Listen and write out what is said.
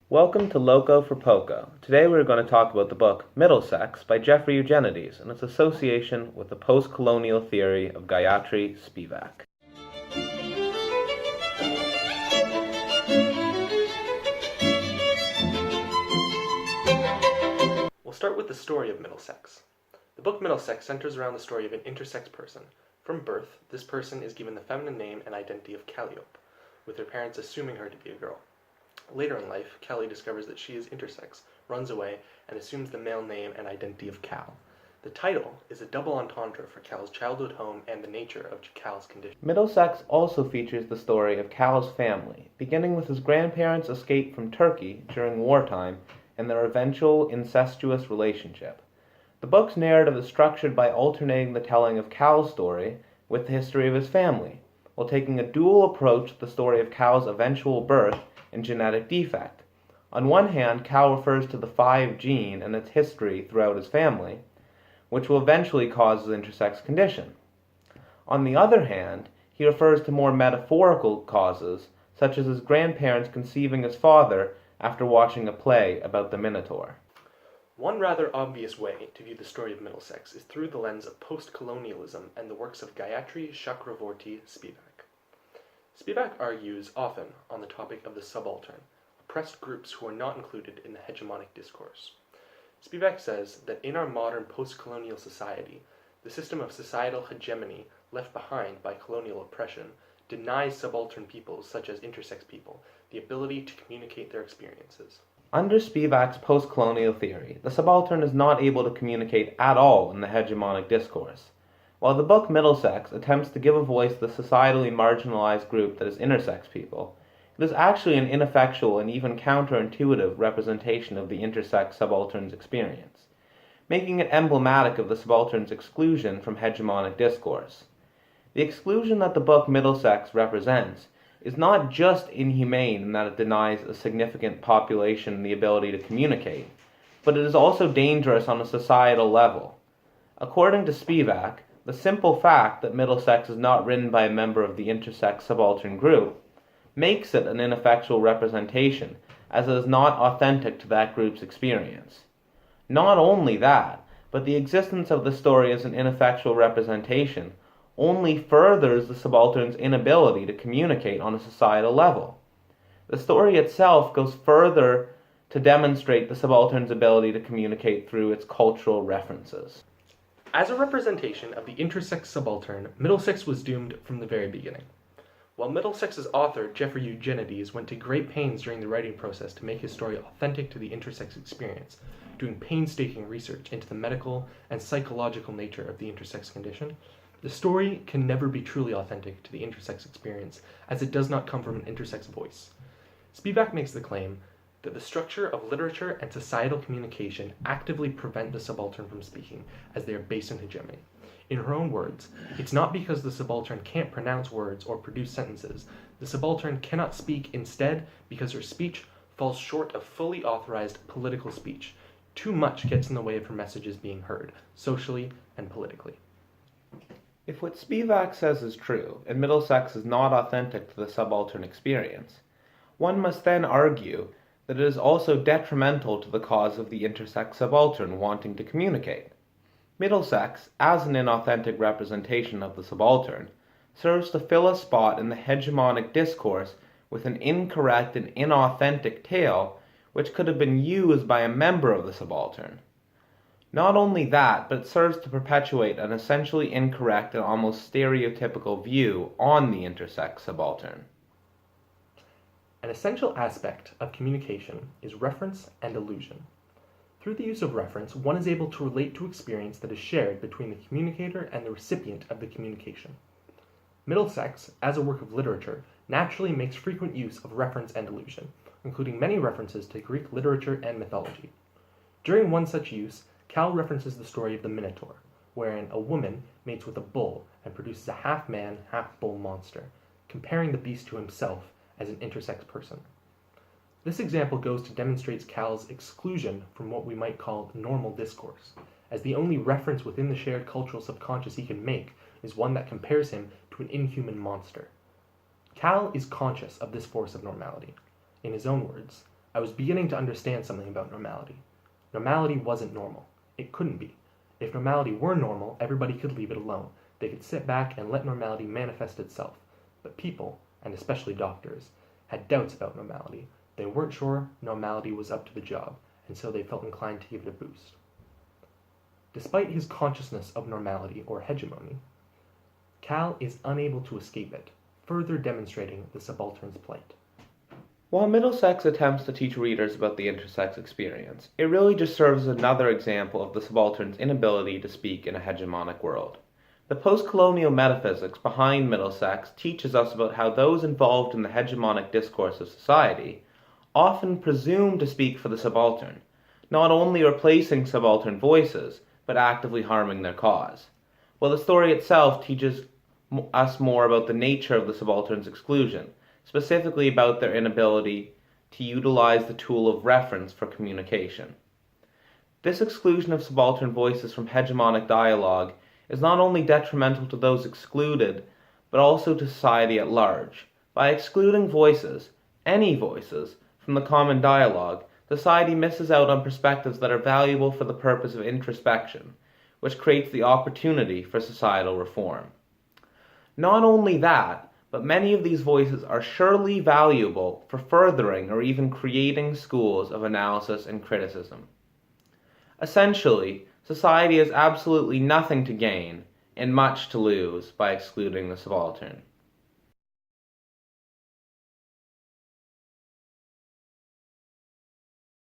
Welcome to Loco for Poco. Today we're going to talk about the book Middlesex by Jeffrey Eugenides and its association with the post-colonial theory of Gayatri Spivak. We'll start with the story of Middlesex. The book Middlesex centers around the story of an intersex person. From birth, this person is given the feminine name and identity of Calliope, with her parents assuming her to be a girl. Later in life, Callie discovers that she is intersex, runs away, and assumes the male name and identity of Cal. The title is a double entendre for Cal's childhood home and the nature of Cal's condition. Middlesex also features the story of Cal's family, beginning with his grandparents' escape from Turkey during wartime and their eventual incestuous relationship. The book's narrative is structured by alternating the telling of Cal's story with the history of his family, while taking a dual approach to the story of Cal's eventual birth and genetic defect. On one hand, Cal refers to the 5 gene and its history throughout his family, which will eventually cause his intersex condition. On the other hand, he refers to more metaphorical causes, such as his grandparents conceiving his father after watching a play about the Minotaur. One rather obvious way to view the story of Middlesex is through the lens of post-colonialism and the works of Gayatri Chakravorty Spivak. Spivak argues often on the topic of the subaltern, oppressed groups who are not included in the hegemonic discourse. Spivak says that in our modern post-colonial society, the system of societal hegemony left behind by colonial oppression denies subaltern peoples, such as intersex people, the ability to communicate their experiences. Under Spivak's post-colonial theory, the subaltern is not able to communicate at all in the hegemonic discourse. While the book Middlesex attempts to give a voice to the societally marginalized group that is intersex people, it is actually an ineffectual and even counterintuitive representation of the intersex subaltern's experience, making it emblematic of the subaltern's exclusion from hegemonic discourse. The exclusion that the book Middlesex represents is not just inhumane in that it denies a significant population the ability to communicate, but it is also dangerous on a societal level. According to Spivak, the simple fact that Middlesex is not written by a member of the intersex subaltern group makes it an ineffectual representation, as it is not authentic to that group's experience. Not only that, but the existence of the story as an ineffectual representation only furthers the subaltern's inability to communicate on a societal level. The story itself goes further to demonstrate the subaltern's ability to communicate through its cultural references. As a representation of the intersex subaltern, Middlesex was doomed from the very beginning. While Middlesex's author, Jeffrey Eugenides, went to great pains during the writing process to make his story authentic to the intersex experience, doing painstaking research into the medical and psychological nature of the intersex condition, the story can never be truly authentic to the intersex experience, as it does not come from an intersex voice. Spivak makes the claim that the structure of literature and societal communication actively prevent the subaltern from speaking, as they are based on hegemony. In her own words, it's not because the subaltern can't pronounce words or produce sentences. The subaltern cannot speak instead because her speech falls short of fully authorized political speech. Too much gets in the way of her messages being heard, socially and politically. If what Spivak says is true, and Middlesex is not authentic to the subaltern experience, one must then argue that it is also detrimental to the cause of the intersex subaltern wanting to communicate. Middlesex, as an inauthentic representation of the subaltern, serves to fill a spot in the hegemonic discourse with an incorrect and inauthentic tale which could have been used by a member of the subaltern. Not only that, but it serves to perpetuate an essentially incorrect and almost stereotypical view on the intersex subaltern. An essential aspect of communication is reference and allusion. Through the use of reference, one is able to relate to experience that is shared between the communicator and the recipient of the communication. Middlesex, as a work of literature, naturally makes frequent use of reference and allusion, including many references to Greek literature and mythology. During one such use, Cal references the story of the Minotaur, wherein a woman mates with a bull and produces a half-man, half-bull monster, comparing the beast to himself as an intersex person. This example goes to demonstrate Cal's exclusion from what we might call normal discourse, as the only reference within the shared cultural subconscious he can make is one that compares him to an inhuman monster. Cal is conscious of this force of normality. In his own words, I was beginning to understand something about normality. Normality wasn't normal. It couldn't be. If normality were normal, everybody could leave it alone. They could sit back and let normality manifest itself. But people, and especially doctors, had doubts about normality. They weren't sure normality was up to the job, and so they felt inclined to give it a boost. Despite his consciousness of normality or hegemony, Cal is unable to escape it, further demonstrating the subaltern's plight. While Middlesex attempts to teach readers about the intersex experience, it really just serves as another example of the subaltern's inability to speak in a hegemonic world. The post-colonial metaphysics behind Middlesex teaches us about how those involved in the hegemonic discourse of society often presume to speak for the subaltern, not only replacing subaltern voices, but actively harming their cause. While the story itself teaches us more about the nature of the subaltern's exclusion, specifically about their inability to utilize the tool of reference for communication. This exclusion of subaltern voices from hegemonic dialogue is not only detrimental to those excluded, but also to society at large. By excluding voices, any voices, from the common dialogue, society misses out on perspectives that are valuable for the purpose of introspection, which creates the opportunity for societal reform. Not only that, but many of these voices are surely valuable for furthering or even creating schools of analysis and criticism. Essentially, society has absolutely nothing to gain and much to lose by excluding the subaltern.